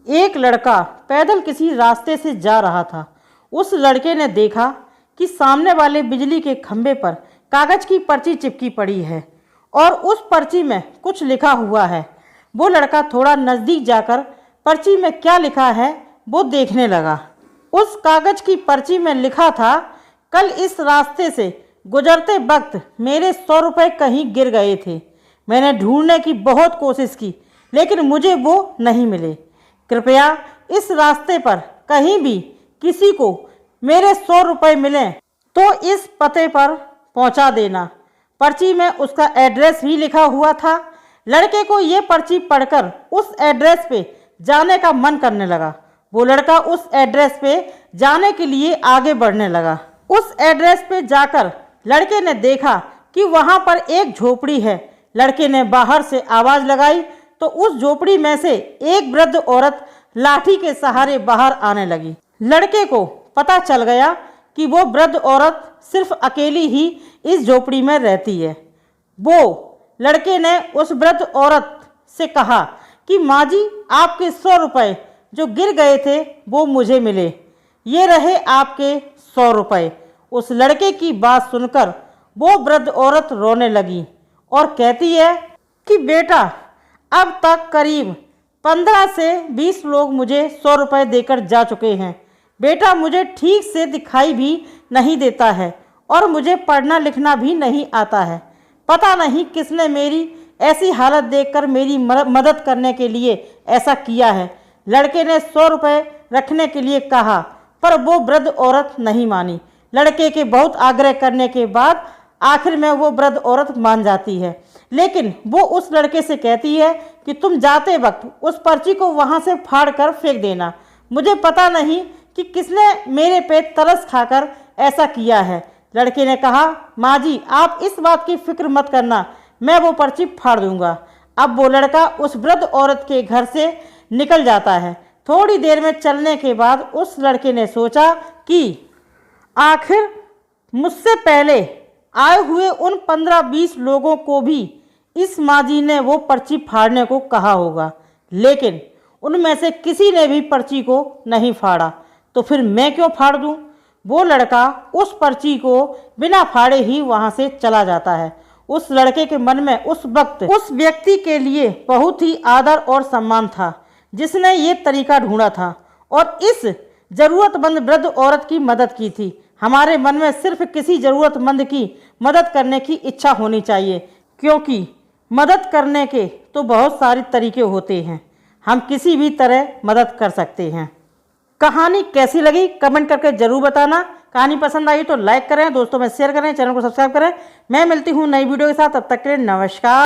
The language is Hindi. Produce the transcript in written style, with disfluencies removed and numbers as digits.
एक लड़का पैदल किसी रास्ते से जा रहा था। उस लड़के ने देखा कि सामने वाले बिजली के खंभे पर कागज की पर्ची चिपकी पड़ी है और उस पर्ची में कुछ लिखा हुआ है। वो लड़का थोड़ा नज़दीक जाकर पर्ची में क्या लिखा है वो देखने लगा। उस कागज की पर्ची में लिखा था, कल इस रास्ते से गुजरते वक्त मेरे 100 रुपये कहीं गिर गए थे। मैंने ढूंढने की बहुत कोशिश की लेकिन मुझे वो नहीं मिले। कृपया इस रास्ते पर कहीं भी किसी को मेरे 100 रुपये मिलें तो इस पते पर पहुंचा देना। पर्ची में उसका एड्रेस भी लिखा हुआ था। लड़के को ये पर्ची पढ़कर उस एड्रेस पे जाने का मन करने लगा। वो लड़का उस एड्रेस पे जाने के लिए आगे बढ़ने लगा। उस एड्रेस पे जाकर लड़के ने देखा कि वहाँ पर एक झोपड़ी है। लड़के ने बाहर से आवाज़ लगाई तो उस झोपड़ी में से एक वृद्ध औरत लाठी के सहारे बाहर आने लगी। लड़के को पता चल गया कि वो वृद्ध औरत सिर्फ अकेली ही इस झोपड़ी में रहती है। वो लड़के ने उस वृद्ध औरत से कहा कि माँ जी, आपके 100 रुपये जो गिर गए थे वो मुझे मिले, ये रहे आपके 100 रुपये। उस लड़के की बात सुनकर वो वृद्ध औरत रोने लगी और कहती है कि बेटा, अब तक करीब 15 से 20 लोग मुझे 100 रुपये देकर जा चुके हैं। बेटा, मुझे ठीक से दिखाई भी नहीं देता है और मुझे पढ़ना लिखना भी नहीं आता है। पता नहीं किसने मेरी ऐसी हालत देखकर मेरी मदद करने के लिए ऐसा किया है। लड़के ने 100 रुपये रखने के लिए कहा पर वो वृद्ध औरत नहीं मानी। लड़के के बहुत आग्रह करने के बाद आखिर में वो वृद्ध औरत मान जाती है, लेकिन वो उस लड़के से कहती है कि तुम जाते वक्त उस पर्ची को वहाँ से फाड़ कर फेंक देना। मुझे पता नहीं कि किसने मेरे पे तरस खाकर ऐसा किया है। लड़के ने कहा, माँ जी, आप इस बात की फिक्र मत करना, मैं वो पर्ची फाड़ दूंगा। अब वो लड़का उस वृद्ध औरत के घर से निकल जाता है। थोड़ी देर में चलने के बाद उस लड़के ने सोचा कि आखिर मुझसे पहले आए हुए उन 15-20 लोगों को भी इस माँ जी ने वो पर्ची फाड़ने को कहा होगा, लेकिन उनमें से किसी ने भी पर्ची को नहीं फाड़ा, तो फिर मैं क्यों फाड़ दूँ। वो लड़का उस पर्ची को बिना फाड़े ही वहाँ से चला जाता है। उस लड़के के मन में उस वक्त उस व्यक्ति के लिए बहुत ही आदर और सम्मान था जिसने ये तरीका ढूंढा था और इस ज़रूरतमंद वृद्ध औरत की मदद की थी। हमारे मन में सिर्फ किसी ज़रूरतमंद की मदद करने की इच्छा होनी चाहिए, क्योंकि मदद करने के तो बहुत सारे तरीके होते हैं। हम किसी भी तरह मदद कर सकते हैं। कहानी कैसी लगी कमेंट करके ज़रूर बताना। कहानी पसंद आई तो लाइक करें, दोस्तों में शेयर करें, चैनल को सब्सक्राइब करें। मैं मिलती हूँ नई वीडियो के साथ, तब तक के लिए नमस्कार।